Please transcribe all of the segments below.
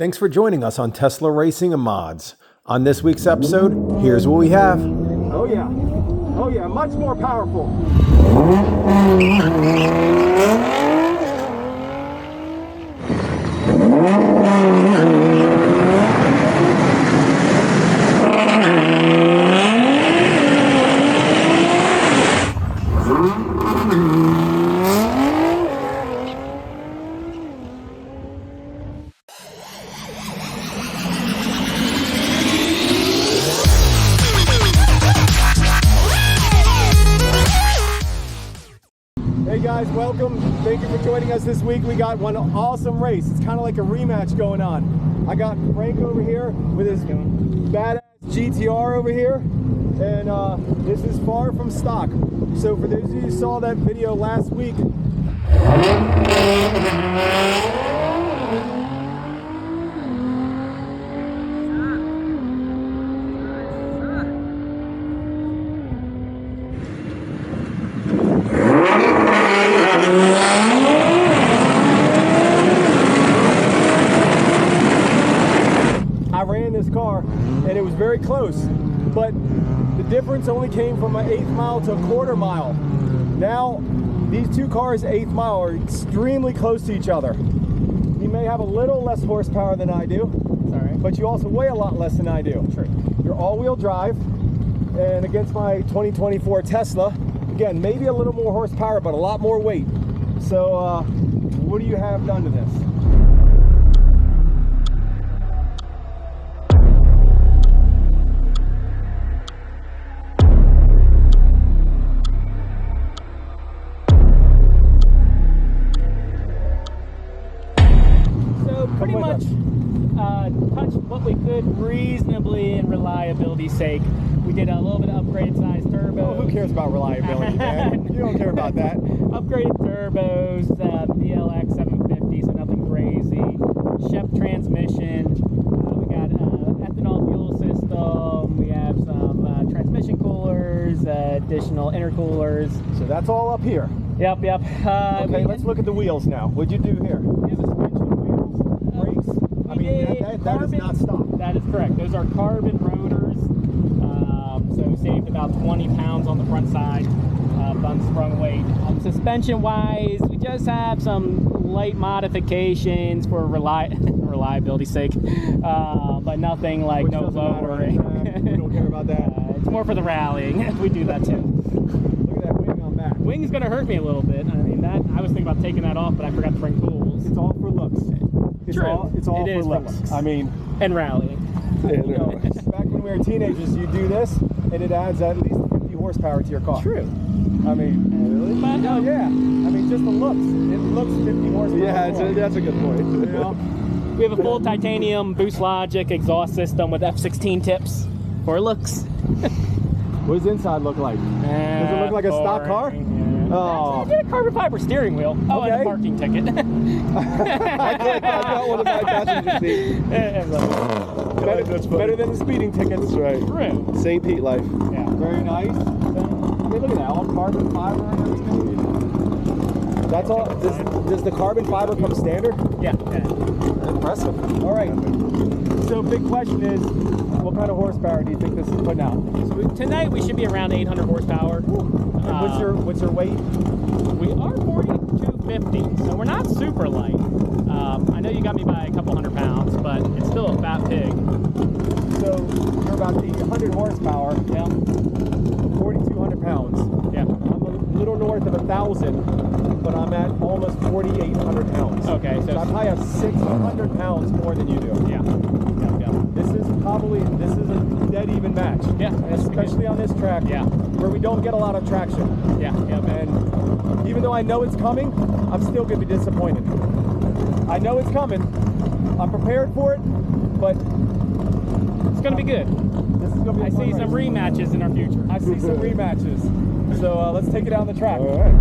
Thanks for joining us on Tesla Racing and Mods. On this week's episode, here's what we have. Oh yeah, much more powerful. Hey guys, welcome. Thank you for joining us this week. We got one awesome race. It's kind of like a rematch going on. I got Frank over here with his badass GTR over here, and this is far from stock. So for those of you who saw that video last week, I ran this car and it was very close, but the difference only came from an 1/8 mile to a 1/4 mile. Now these two cars 1/8 mile are extremely close to each other. You may have a little less horsepower than I do, but you also weigh a lot less than I do. True. You're all-wheel drive, and against my 2024 Tesla, again, maybe a little more horsepower, but a lot more weight. So what do you have done to this? Pretty much touched what we could reasonably in reliability's sake. We did a little bit of upgraded size turbos. Oh, who cares about reliability, man? You don't care about that. Upgraded turbos, VLX 750, so nothing crazy. Shep transmission. We got ethanol fuel system. We have some transmission coolers, additional intercoolers. So that's all up here. Yep. Okay, let's look at the wheels now. What'd you do here? That is not stock. That is correct. Those are carbon rotors, so saved about 20 pounds on the front side of unsprung weight. Suspension-wise, we just have some light modifications for reliability's sake, but nothing like Which no doesn't matter, lowering. We don't care about that. It's more for the rallying. We do that too. Look at that wing on that. Wing's gonna hurt me a little bit. I mean, I was thinking about taking that off, but I forgot to bring tools. It's all for looks. It's True. all It for is looks. I mean, and rallying. you know, back when we were teenagers, you do this, and it adds at least 50 horsepower to your car. True. I mean, But, yeah. I mean, just the looks. It looks 50 horsepower. Yeah, that's a good point. You know? We have a full titanium Boost Logic exhaust system with F16 tips for looks. What does the inside look like? Does it look like a stock car? Yeah. Oh. I did a carbon fiber steering wheel. Oh, and Okay. a parking ticket. I got one of my passenger seats. Better than the speeding tickets. That's right. True. St. Pete life. Yeah. Very nice. I mean, look at that, all carbon fiber and everything. That's all. Does the carbon fiber come standard? Yeah. Impressive. All right. So big question is, what kind of horsepower do you think this is putting out? So tonight we should be around 800 horsepower. And what's your weight? We are 4250, so we're not super light. I know you got me by a couple 100 pounds, but it's still a fat pig. So you're about 800 horsepower. Yeah. 4,200 pounds. Yeah. I'm a little north of 1,000, but I'm at almost 4,800 pounds. Okay, So I probably have 600 pounds more than you do. Yeah. This is a dead even match. Yeah. Especially on this track. Yeah. Where we don't get a lot of traction. Yeah. And even though I know it's coming, I'm still going to be disappointed. I know it's coming. I'm prepared for it, but It's going to be good. this is going to be a I fun see some race. rematches in our future. I see some rematches. So let's take it down the track. All right.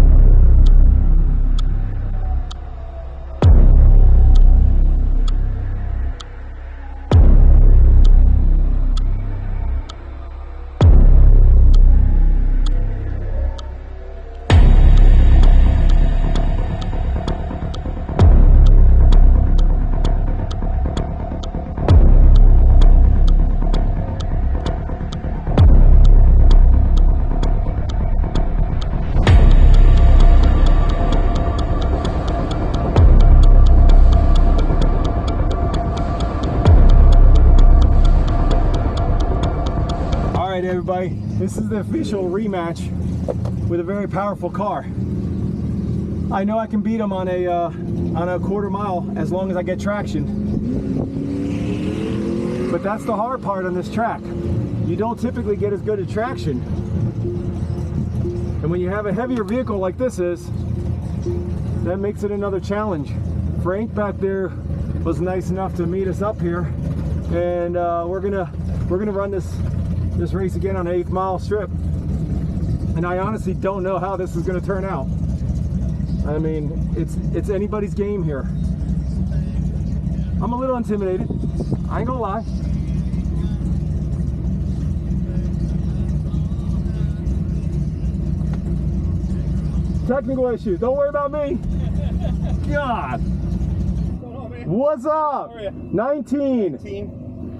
everybody. This is the official rematch with a very powerful car. I know I can beat him on a quarter mile as long as I get traction. But that's the hard part on this track. You don't typically get as good a traction. And when you have a heavier vehicle like this is, that makes it another challenge. Frank back there was nice enough to meet us up here, and we're gonna run this race again on an 8th mile strip. And I honestly don't know how this is gonna turn out. I mean, it's anybody's game here. I'm a little intimidated, I ain't gonna lie. Technical issues, don't worry about me. God. What's up? How are you? 19.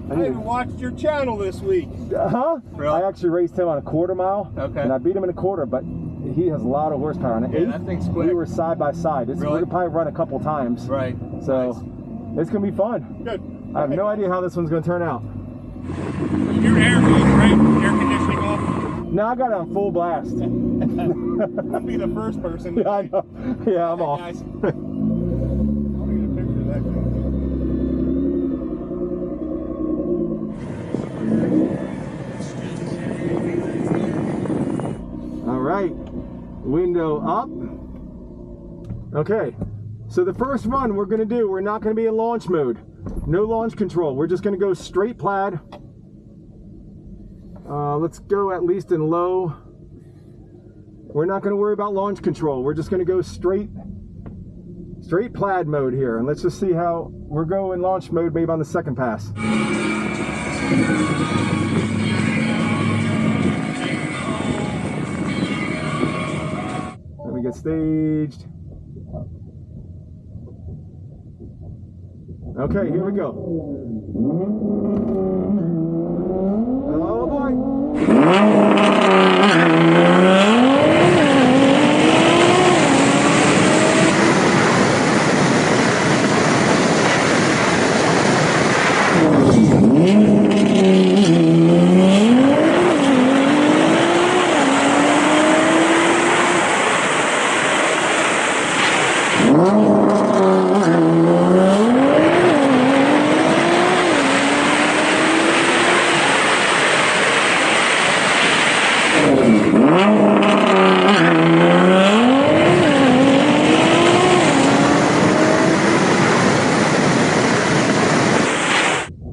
I haven't watched your channel this week. Really? I actually raced him on a quarter mile. Okay. And I beat him in a quarter, but he has a lot of horsepower on it. Yeah, that thing's quick. We were side by side. We're gonna probably run a couple times. Right. So nice. it's gonna be fun. Good. I have no idea how this one's gonna turn out. Your air goes, right? Air conditioning off? No, I got it on full blast. I'll be the first person. Yeah, I know. Yeah, I'm Hey, off. guys. I'll get a picture of that guy. All right, window up. Okay, so the first run we're gonna do, we're not gonna be in launch mode. No launch control, we're just gonna go straight plaid. Let's go at least in low. We're not gonna worry about launch control. We're just gonna go straight plaid mode here. And let's just see how we're going in launch mode maybe on the second pass. Let me get staged. Okay, here we go. Oh boy.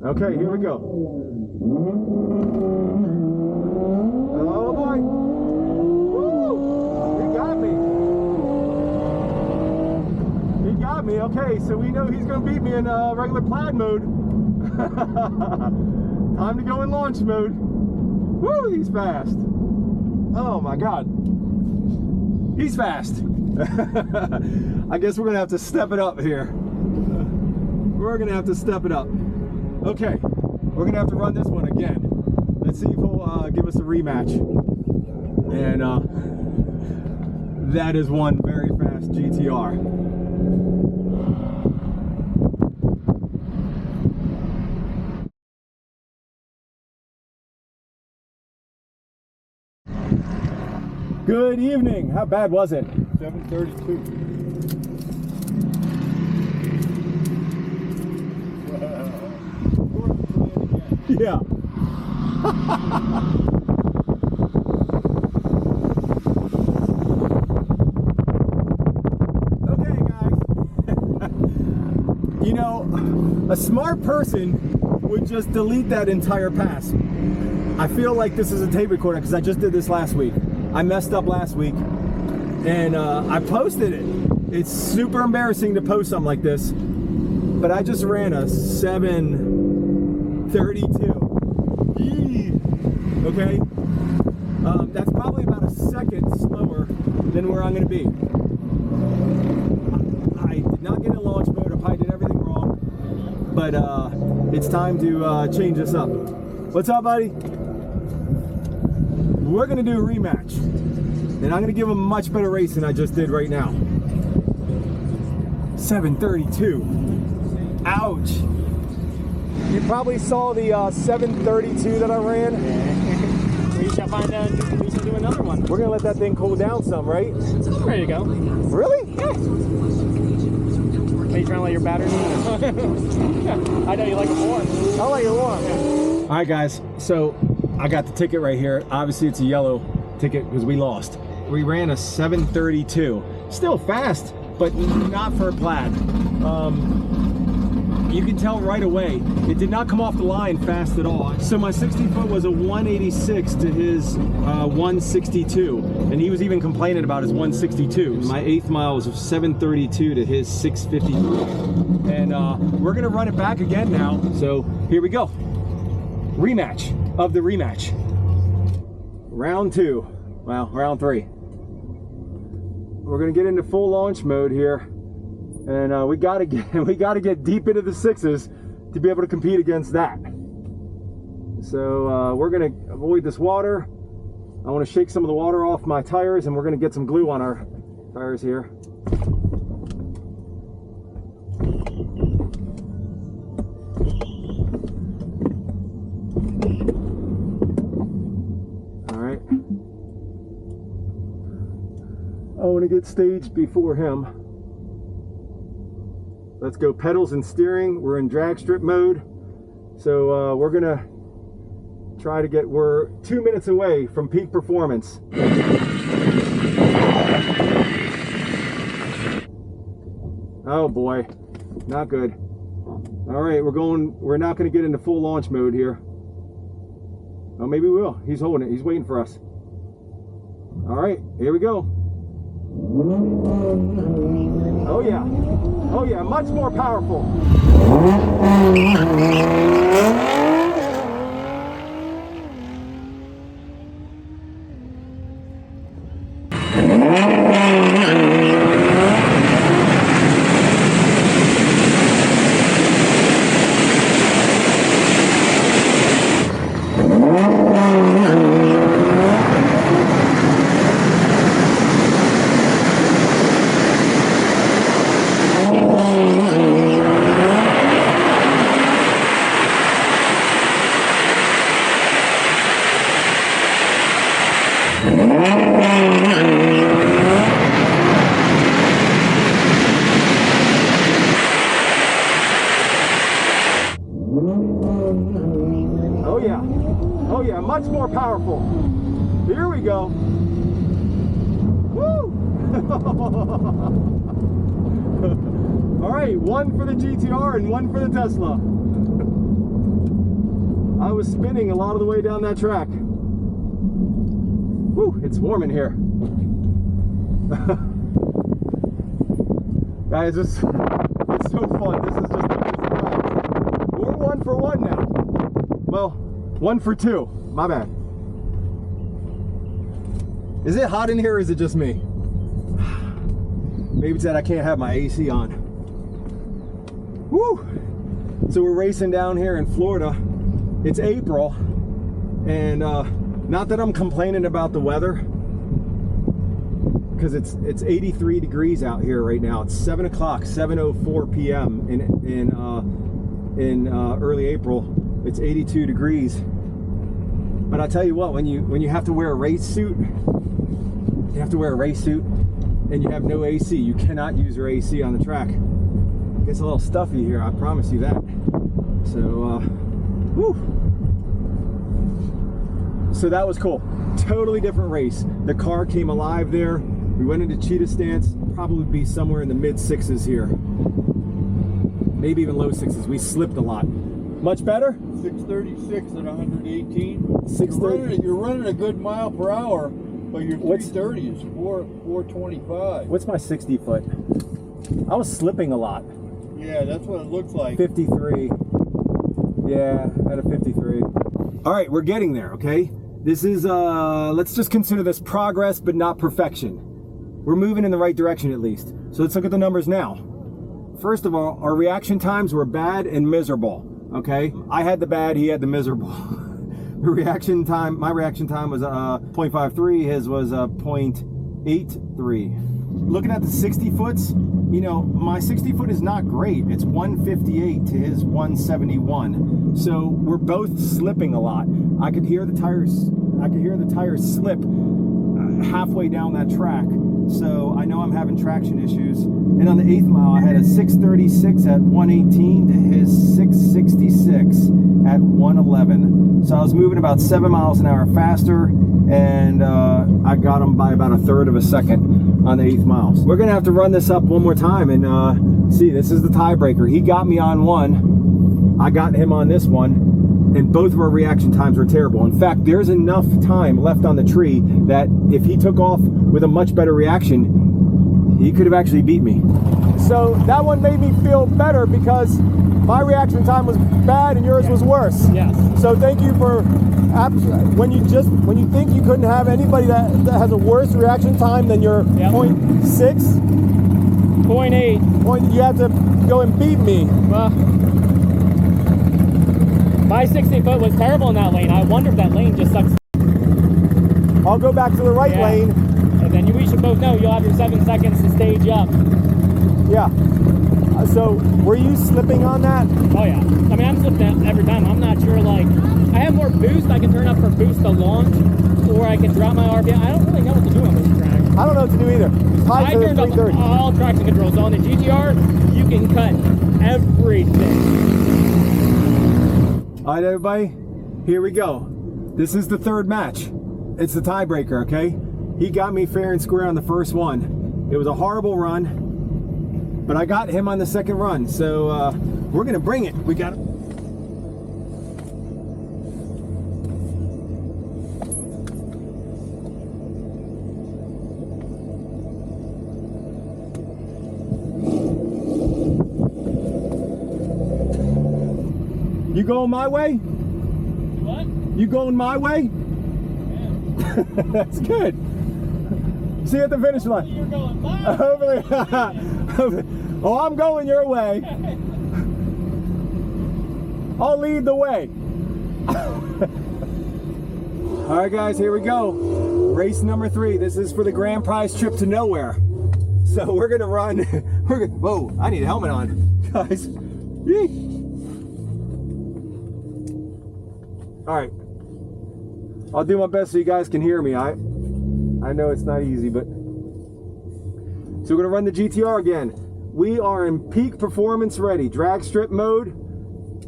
Okay, here we go. Oh boy. Woo! He got me. He got me. Okay, so we know he's going to beat me in regular plaid mode. Time to go in launch mode. Woo, he's fast. Oh my God. He's fast. I guess we're going to have to step it up here. We're going to have to step it up. Okay, we're gonna have to run this one again. Let's see if he'll give us a rematch. And that is one very fast GTR. Good evening. How bad was it? 732. Yeah. Okay, guys. You know, a smart person would just delete that entire pass. I feel like this is a tape recorder because I just did this last week. I messed up last week and I posted it. It's super embarrassing to post something like this, but I just ran a 732. Okay, that's probably about a second slower than where I'm going to be. I did not get in launch mode. I probably did everything wrong, but it's time to change this up. What's up, buddy? We're going to do a rematch, and I'm going to give him a much better race than I just did right now. 732. Ouch. You probably saw the 732 that I ran. gotta find out if we can do another one. We're gonna let that thing cool down some, right? I'm ready to go. Really? Yeah. Are you trying to let your battery? I know you like it warm. I like it warm. Yeah. All right, guys. So I got the ticket right here. Obviously, it's a yellow ticket because we lost. We ran a 7:32. Still fast, but not for a Plaid. You can tell right away, it did not come off the line fast at all. So my 60 foot was a 186 to his 162. And he was even complaining about his 162. My 8th mile was a 732 to his 653. And we're gonna run it back again now. So here we go. Rematch of the rematch. Round 2, well, round 3. We're gonna get into full launch mode here. And we gotta get deep into the 6s to be able to compete against that. So we're gonna avoid this water. I want to shake some of the water off my tires, and we're gonna get some glue on our tires here. All right. I want to get staged before him. Let's go pedals and steering. We're in drag strip mode. So we're gonna try to get, we're 2 minutes away from peak performance. Oh boy, not good. All right, we're not gonna get into full launch mode here. Oh, maybe we will. He's holding it, he's waiting for us. All right, here we go. Oh yeah. Oh yeah, much more powerful. Oh yeah. Oh yeah, much more powerful. Here we go. Woo! All right, one for the GTR and one for the Tesla. I was spinning a lot of the way down that track. Woo, it's warm in here. Guys, it's so fun. This is just we're 1 for 1 now. Well, 1 for 2. My bad. Is it hot in here or is it just me? Maybe it's that I can't have my AC on. Woo! So we're racing down here in Florida. It's April, and not that I'm complaining about the weather, because it's 83 degrees out here right now. It's 7 o'clock, 7:04 p.m. in early April. It's 82 degrees. But I tell you what, when you have to wear a race suit, and you have no AC, you cannot use your AC on the track. It gets a little stuffy here, I promise you that. So, whew. So that was cool. Totally different race. The car came alive there. We went into cheetah stance, probably be somewhere in the mid 6s here. Maybe even low 6s. We slipped a lot. Much better? 636 at 118. 630. You're running a good mile per hour, but your 330 is 425. What's my 60 foot? I was slipping a lot. Yeah, that's what it looks like. 53. Yeah, at a 53. All right, we're getting there, okay? This is, let's just consider this progress, but not perfection. We're moving in the right direction at least. So let's look at the numbers now. First of all, our reaction times were bad and miserable, okay? I had the bad, he had the miserable. The reaction time, my reaction time was 0.53, his was 0.83. Looking at the 60 foots, you know, my 60 foot is not great. It's 158 to his 171. So we're both slipping a lot. I could hear the tires I could hear the tires slip halfway down that track. So I know I'm having traction issues. And on the 8th mile, I had a 636 at 118 to his 666 at 111. So I was moving about 7 miles an hour faster, and I got him by about 1/3 of a second on the 8th mile. We're gonna have to run this up one more time and see. This is the tiebreaker. He got me on one, I got him on this one, and both of our reaction times were terrible. In fact, there's enough time left on the tree that if he took off with a much better reaction, he could have actually beat me. So that one made me feel better because my reaction time was bad and yours was worse. Yes. So thank you for, when you think you couldn't have anybody that has a worse reaction time than your 0.6, 0.8. you have to go and beat me. Well, my 60 foot was terrible in that lane. I wonder if that lane just sucks. I'll go back to the right lane. And then we should both know you'll have your 7 seconds to stage up. Yeah. So were you slipping on that? Oh yeah. I mean, I'm slipping every time. I'm not sure, like, I have more boost. I can turn up for boost to launch, or I can drop my RPM. I don't really know what to do on this track. I don't know what to do either. I turned up all traction controls. So on the GTR, you can cut everything. All right, everybody, here we go. This is the 3rd match. It's the tiebreaker, okay? He got me fair and square on the first one. It was a horrible run, but I got him on the second run. So we're gonna bring it. We got it. You going my way? What? You going my way? Yeah. That's good. See you at the finish line. You're going by. Hopefully. Oh, I'm going your way. I'll lead the way. All right, guys, here we go. Race number 3. This is for the grand prize trip to nowhere. So we're gonna run. Whoa! I need a helmet on, guys. Yee. All right. I'll do my best so you guys can hear me. I know it's not easy, but so we're gonna run the GTR again. We are in peak performance ready, drag strip mode.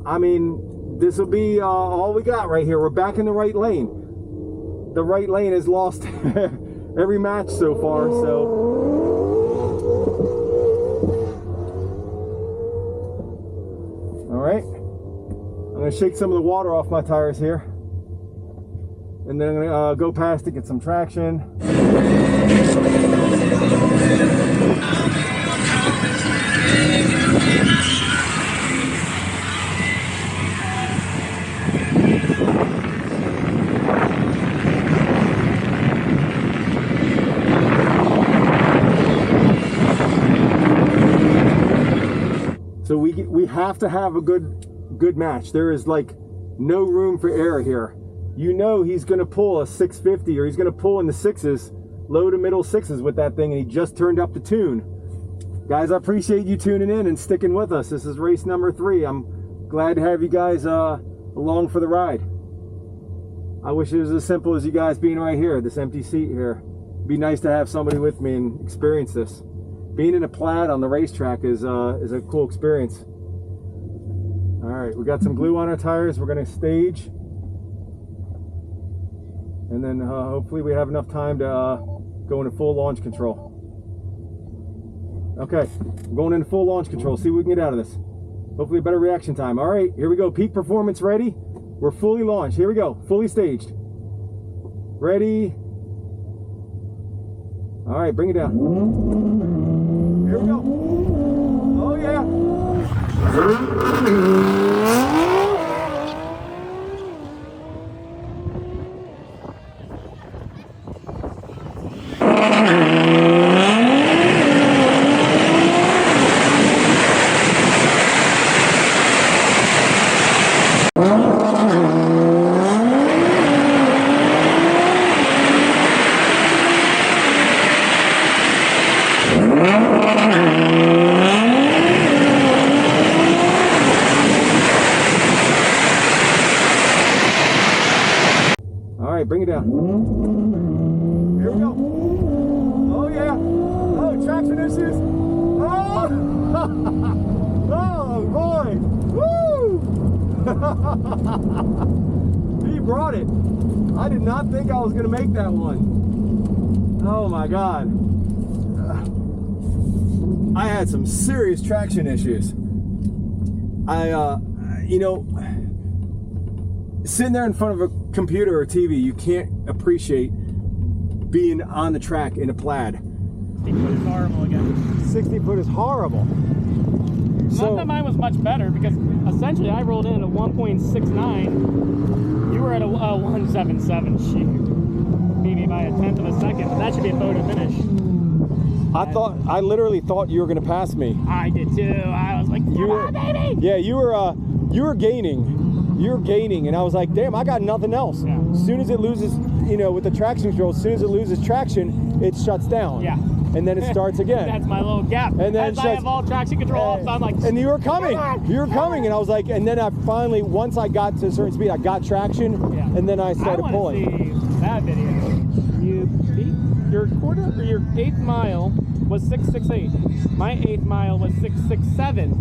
I mean, this will be all we got right here. We're back in the right lane. The right lane has lost every match so far, so. All right, I'm gonna shake some of the water off my tires here. And then I'm gonna go past to get some traction. So we have to have a good match. There is like no room for error here. You know he's going to pull a 650, or he's going to pull in the 6s, low to middle 6s with that thing, and he just turned up the tune. Guys, I appreciate you tuning in and sticking with us. This is race number 3. I'm glad to have you guys along for the ride. I wish it was as simple as you guys being right here, this empty seat here. It'd be nice to have somebody with me and experience this. Being in a Plaid on the racetrack is a cool experience. All right, we got some glue on our tires. We're going to stage. And then hopefully we have enough time to go into full launch control. Okay, I'm going into full launch control. See what we can get out of this. Hopefully a better reaction time. All right, here we go. Peak performance ready. We're fully launched. Here we go. Fully staged. Ready. All right, bring it down. Here we go. Oh, yeah. bring it down. Here we go. Oh yeah. Oh, traction issues. Oh, oh boy. Woo! He brought it. I did not think I was gonna make that one. Oh my God. I had some serious traction issues. You know, sitting there in front of a computer or TV, you can't appreciate being on the track in a Plaid. 60 foot is horrible again. 60 foot is horrible. Not that mine was much better, because essentially I rolled in at a 1.69. You were at a 1.77. Shoot. Beat me by a 1/10 of a second, but that should be a photo finish. I literally thought you were gonna pass me. I did too. I was like, come on, baby! Yeah, you were gaining. You were gaining, and I was like, damn, I got nothing else. Yeah. As soon as it loses, you know, with the traction control, as soon as it loses traction, it shuts down. Yeah. And then it starts again. That's my little gap. And then as I have all traction control, so I'm like, and you were coming. You were coming, and I was like, and then I finally, once I got to a certain speed, I got traction, and then I started pulling. I want to see that video. You beat your quarter or your 8th mile was 6.68. My 8th mile was 6.67.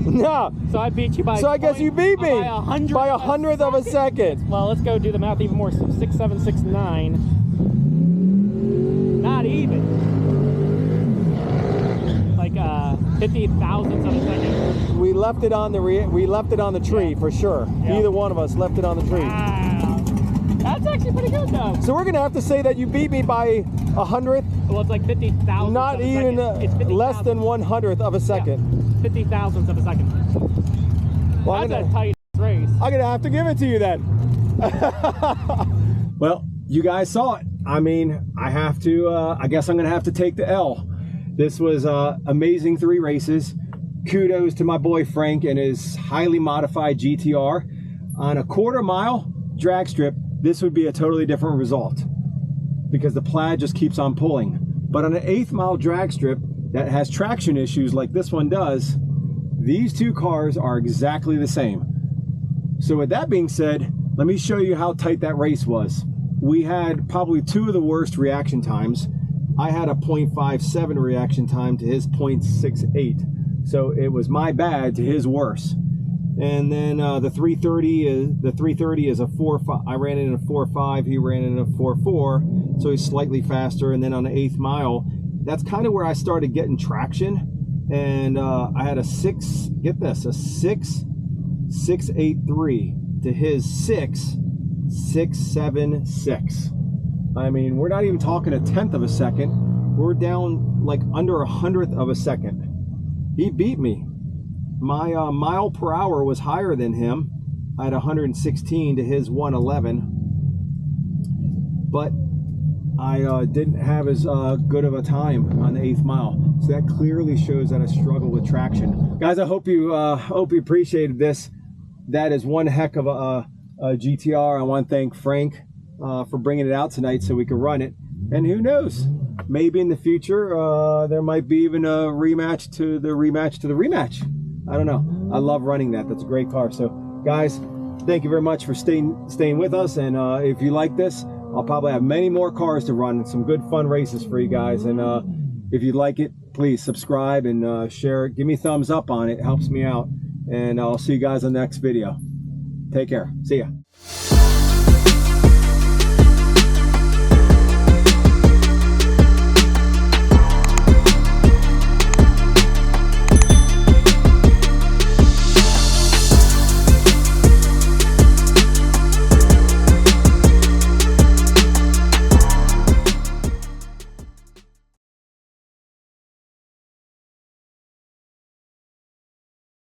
No. So I beat you by. So I guess you beat me by a hundredth of a second. Well, let's go do the math even more. So 6.769. Not even. Like 50 thousandths of a second. We left it on the tree for sure. Yeah. Either one of us left it on the tree. Wow. That's actually pretty good though. So we're gonna have to say that you beat me by 100th. Well, it's like 50 thousandths. Not even less than 100th of a second. Yeah. 50 thousandths of a second. Well, that's a tight race. I'm gonna have to give it to you then. Well, you guys saw it. I mean, I have to. I guess I'm gonna have to take the L. This was amazing 3 races. Kudos to my boy Frank and his highly modified GTR. On a quarter mile drag strip, this would be a totally different result because the Plaid just keeps on pulling. But on an 1/8 mile drag strip that has traction issues like this one does, these two cars are exactly the same. So with that being said, let me show you how tight that race was. We had probably 2 of the worst reaction times. I had a 0.57 reaction time to his 0.68. So it was my bad to his worse. And then the 330 is a 4.5. I ran it in a 4.5. He ran it in a 4.4. So he's slightly faster. And then on the 1/8 mile, that's kind of where I started getting traction. And I had a 6.83 to his 6.76. I mean, we're not even talking a 1/10 of a second. We're down like under 100th of a second. He beat me. My mile per hour was higher than him. I had 116 to his 111. But I didn't have as good of a time on the 1/8 mile. So that clearly shows that I struggle with traction. Guys, I hope you appreciated this. That is one heck of a GTR. I want to thank Frank for bringing it out tonight so we can run it. And who knows, maybe in the future there might be even a rematch to the rematch to the rematch. I don't know. I love running that. That's a great car. So guys, thank you very much for staying with us. And if you like this, I'll probably have many more cars to run and some good fun races for you guys. And if you like it, please subscribe and share it. Give me a thumbs up on it. It helps me out. And I'll see you guys on the next video. Take care. See ya.